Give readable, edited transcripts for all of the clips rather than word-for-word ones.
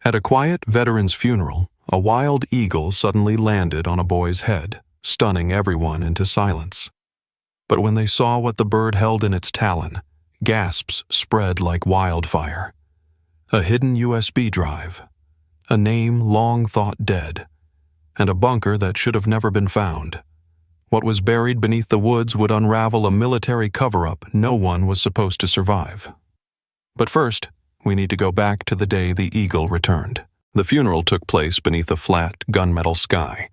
At a quiet veteran's funeral, a wild eagle suddenly landed on a boy's head, stunning everyone into silence. But when they saw what the bird held in its talon, gasps spread like wildfire. A hidden USB drive, a name long thought dead, and a bunker that should have never been found. What was buried beneath the woods would unravel a military cover-up no one was supposed to survive. But first, we need to go back to the day the eagle returned. The funeral took place beneath a flat, gunmetal sky.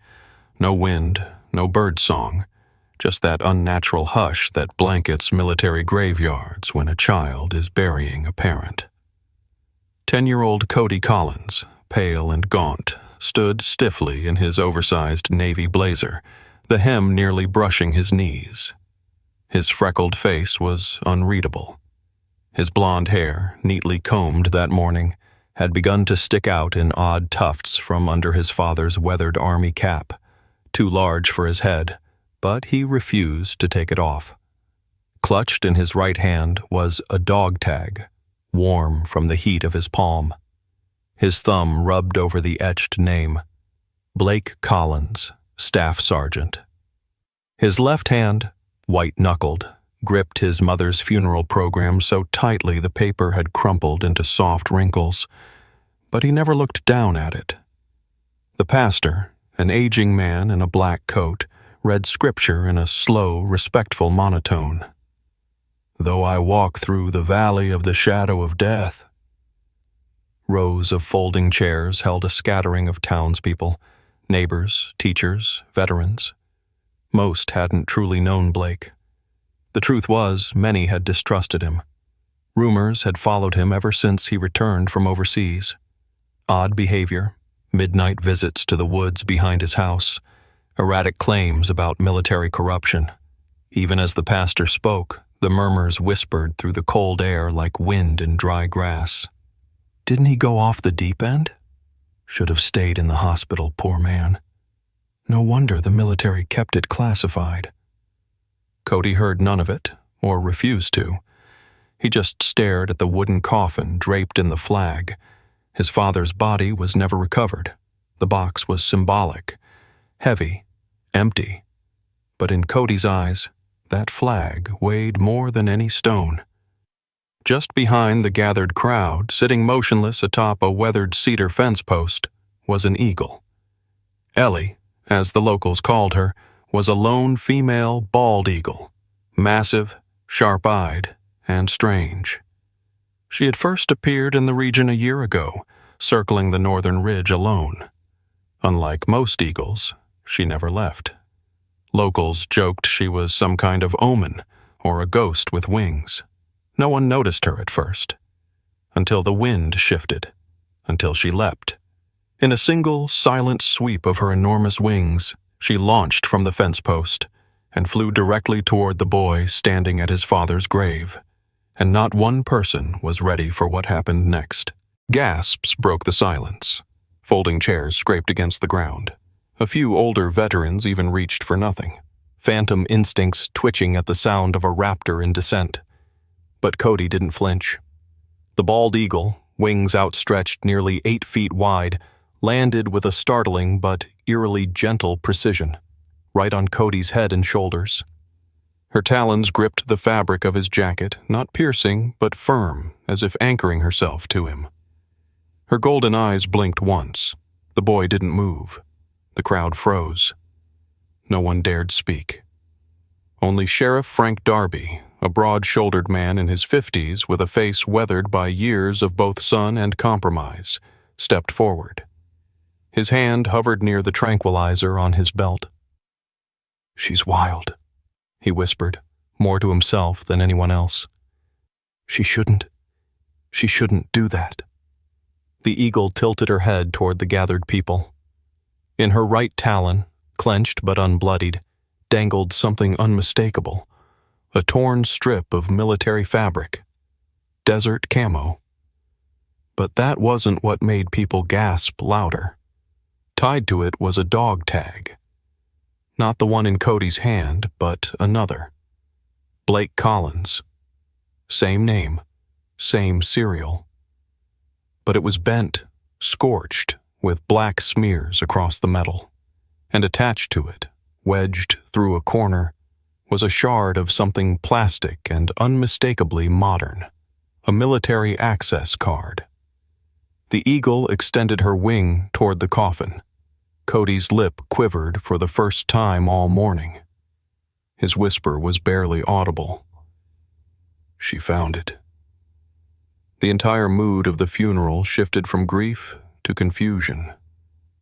No wind, no bird song, just that unnatural hush that blankets military graveyards when a child is burying a parent. 10-year-old Cody Collins, pale and gaunt, stood stiffly in his oversized navy blazer, the hem nearly brushing his knees. His freckled face was unreadable. His blonde hair, neatly combed that morning, had begun to stick out in odd tufts from under his father's weathered army cap, too large for his head, but he refused to take it off. Clutched in his right hand was a dog tag, warm from the heat of his palm. His thumb rubbed over the etched name, Blake Collins, Staff Sergeant. His left hand, white-knuckled, gripped his mother's funeral program so tightly the paper had crumpled into soft wrinkles, but he never looked down at it. The pastor, an aging man in a black coat, read scripture in a slow, respectful monotone. "Though I walk through the valley of the shadow of death." Rows of folding chairs held a scattering of townspeople, neighbors, teachers, veterans. Most hadn't truly known Blake. The truth was, many had distrusted him. Rumors had followed him ever since he returned from overseas. Odd behavior, midnight visits to the woods behind his house, erratic claims about military corruption. Even as the pastor spoke, the murmurs whispered through the cold air like wind in dry grass. Didn't he go off the deep end? Should have stayed in the hospital, poor man. No wonder the military kept it classified. Cody heard none of it, or refused to. He just stared at the wooden coffin draped in the flag. His father's body was never recovered. The box was symbolic, heavy, empty. But in Cody's eyes, that flag weighed more than any stone. Just behind the gathered crowd, sitting motionless atop a weathered cedar fence post, was an eagle. Ellie, as the locals called her, was a lone female bald eagle, massive, sharp-eyed, and strange. She had first appeared in the region a year ago, circling the northern ridge alone. Unlike most eagles, she never left. Locals joked she was some kind of omen or a ghost with wings. No one noticed her at first, until the wind shifted, until she leapt. In a single, silent sweep of her enormous wings, she launched from the fence post and flew directly toward the boy standing at his father's grave. And not one person was ready for what happened next. Gasps broke the silence. Folding chairs scraped against the ground. A few older veterans even reached for nothing, phantom instincts twitching at the sound of a raptor in descent. But Cody didn't flinch. The bald eagle, wings outstretched nearly 8 feet wide, landed with a startling but eerily gentle precision, right on Cody's head and shoulders. Her talons gripped the fabric of his jacket, not piercing but firm, as if anchoring herself to him. Her golden eyes blinked once. The boy didn't move. The crowd froze. No one dared speak. Only Sheriff Frank Darby, a broad-shouldered man in his 50s with a face weathered by years of both sun and compromise, stepped forward. His hand hovered near the tranquilizer on his belt. "She's wild," he whispered, more to himself than anyone else. She shouldn't do that." The eagle tilted her head toward the gathered people. In her right talon, clenched but unbloodied, dangled something unmistakable, a torn strip of military fabric, desert camo. But that wasn't what made people gasp louder. Tied to it was a dog tag. Not the one in Cody's hand, but another. Blake Collins. Same name, same serial. But it was bent, scorched, with black smears across the metal, and attached to it, wedged through a corner, was a shard of something plastic and unmistakably modern, a military access card. The eagle extended her wing toward the coffin. Cody's lip quivered for the first time all morning. His whisper was barely audible. She found it. The entire mood of the funeral shifted from grief to confusion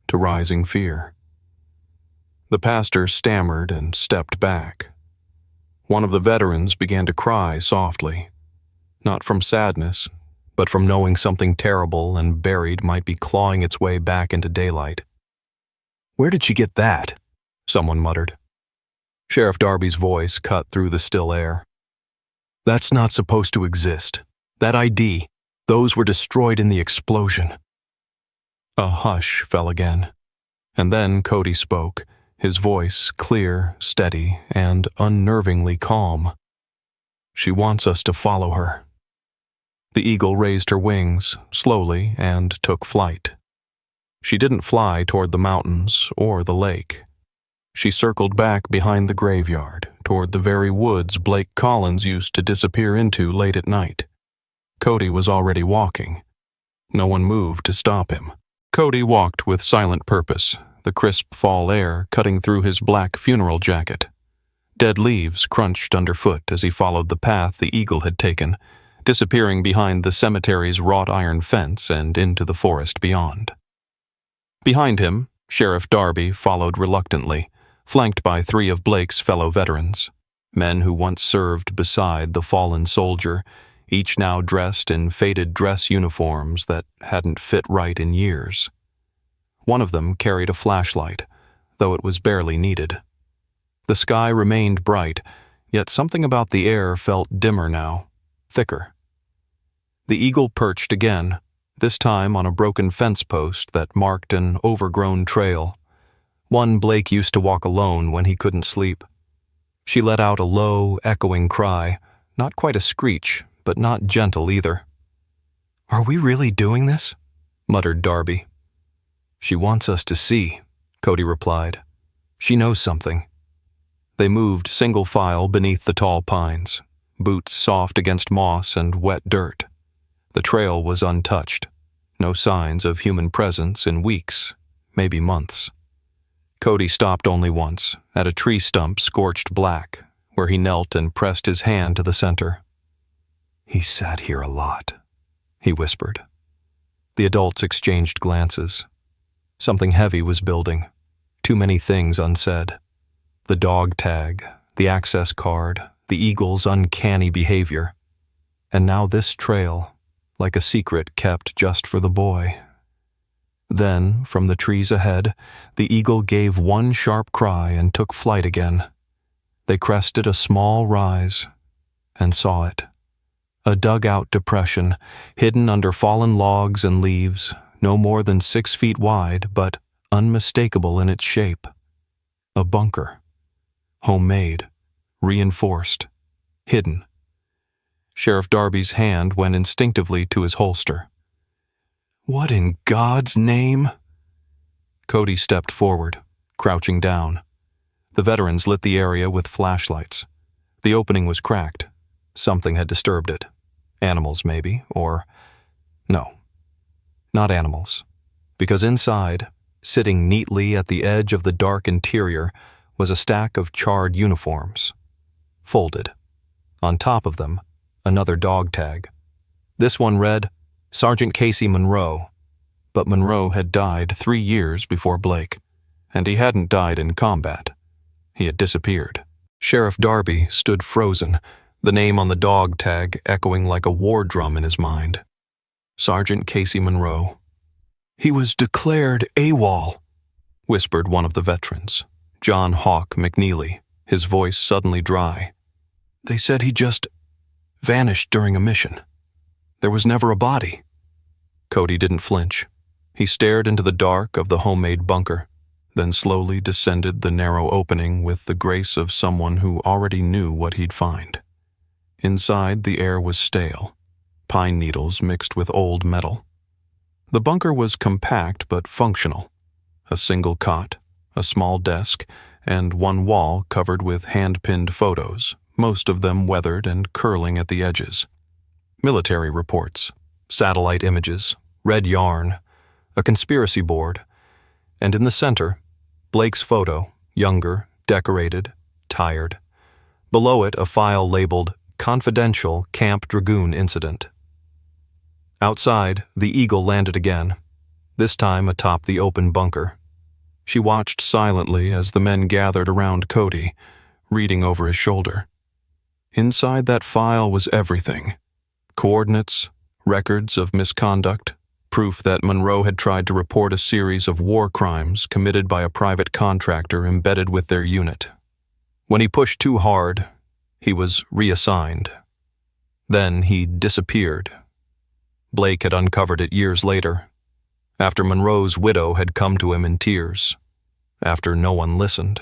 to rising fear. The pastor stammered and stepped back. One of the veterans began to cry softly, not from sadness, but from knowing something terrible and buried might be clawing its way back into daylight. "Where did she get that?" someone muttered. Sheriff Darby's voice cut through the still air. "That's not supposed to exist. That ID, those were destroyed in the explosion." A hush fell again, and then Cody spoke, his voice clear, steady, and unnervingly calm. "She wants us to follow her." The eagle raised her wings, slowly, and took flight. She didn't fly toward the mountains or the lake. She circled back behind the graveyard, toward the very woods Blake Collins used to disappear into late at night. Cody was already walking. No one moved to stop him. Cody walked with silent purpose, the crisp fall air cutting through his black funeral jacket. Dead leaves crunched underfoot as he followed the path the eagle had taken, disappearing behind the cemetery's wrought iron fence and into the forest beyond. Behind him, Sheriff Darby followed reluctantly, flanked by 3 of Blake's fellow veterans, men who once served beside the fallen soldier, each now dressed in faded dress uniforms that hadn't fit right in years. One of them carried a flashlight, though it was barely needed. The sky remained bright, yet something about the air felt dimmer now, thicker. The eagle perched again, this time on a broken fence post that marked an overgrown trail, one Blake used to walk alone when he couldn't sleep. She let out a low, echoing cry, not quite a screech, but not gentle either. "Are we really doing this?" muttered Darby. "She wants us to see," Cody replied. "She knows something." They moved single file beneath the tall pines, boots soft against moss and wet dirt. The trail was untouched, no signs of human presence in weeks, maybe months. Cody stopped only once, at a tree stump scorched black, where he knelt and pressed his hand to the center. "He sat here a lot," he whispered. The adults exchanged glances. Something heavy was building, too many things unsaid. The dog tag, the access card, the eagle's uncanny behavior. And now this trail, like a secret kept just for the boy. Then, from the trees ahead, the eagle gave one sharp cry and took flight again. They crested a small rise and saw it. A dugout depression, hidden under fallen logs and leaves, no more than 6 feet wide, but unmistakable in its shape. A bunker. Homemade, reinforced, hidden. Sheriff Darby's hand went instinctively to his holster. "What in God's name?" Cody stepped forward, crouching down. The veterans lit the area with flashlights. The opening was cracked. Something had disturbed it. Animals, maybe, or... No, not animals. Because inside, sitting neatly at the edge of the dark interior, was a stack of charred uniforms. Folded. On top of them, another dog tag. This one read, Sergeant Casey Monroe. But Monroe had died 3 years before Blake, and he hadn't died in combat. He had disappeared. Sheriff Darby stood frozen, the name on the dog tag echoing like a war drum in his mind. Sergeant Casey Monroe. "He was declared AWOL," whispered one of the veterans, John Hawk McNeely, his voice suddenly dry. "They said he just vanished during a mission. There was never a body." Cody didn't flinch. He stared into the dark of the homemade bunker, then slowly descended the narrow opening with the grace of someone who already knew what he'd find. Inside, the air was stale, pine needles mixed with old metal. The bunker was compact but functional. A single cot, a small desk, and one wall covered with hand-pinned photos, most of them weathered and curling at the edges. Military reports, satellite images, red yarn, a conspiracy board, and in the center, Blake's photo, younger, decorated, tired. Below it, a file labeled Confidential Camp Dragoon Incident. Outside, the Eagle landed again, this time atop the open bunker. She watched silently as the men gathered around Cody, reading over his shoulder. Inside that file was everything: coordinates, records of misconduct, proof that Monroe had tried to report a series of war crimes committed by a private contractor embedded with their unit. When he pushed too hard, he was reassigned. Then he disappeared. Blake had uncovered it years later, after Monroe's widow had come to him in tears, after no one listened.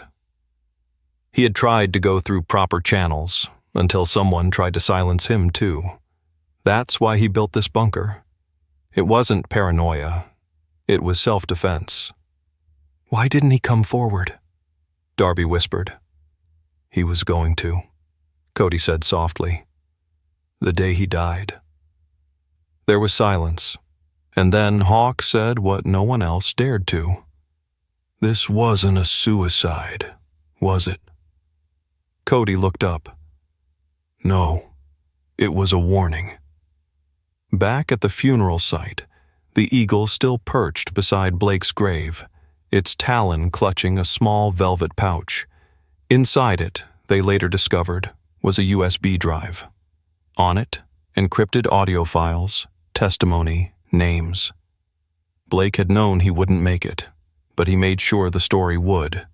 He had tried to go through proper channels until someone tried to silence him too. That's why he built this bunker. It wasn't paranoia. It was self-defense. "Why didn't he come forward?" Darby whispered. "He was going to," Cody said softly. "The day he died." There was silence, and then Hawk said what no one else dared to. "This wasn't a suicide, was it?" Cody looked up. "No, it was a warning." Back at the funeral site, the Eagle still perched beside Blake's grave, its Talon clutching a small velvet pouch. Inside it, they later discovered, was a USB drive. On it, encrypted audio files, testimony, names. Blake had known he wouldn't make it, but he made sure the story would.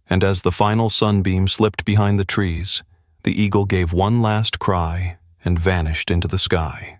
And as the final sunbeam slipped behind the trees, the Eagle gave one last cry and vanished into the sky.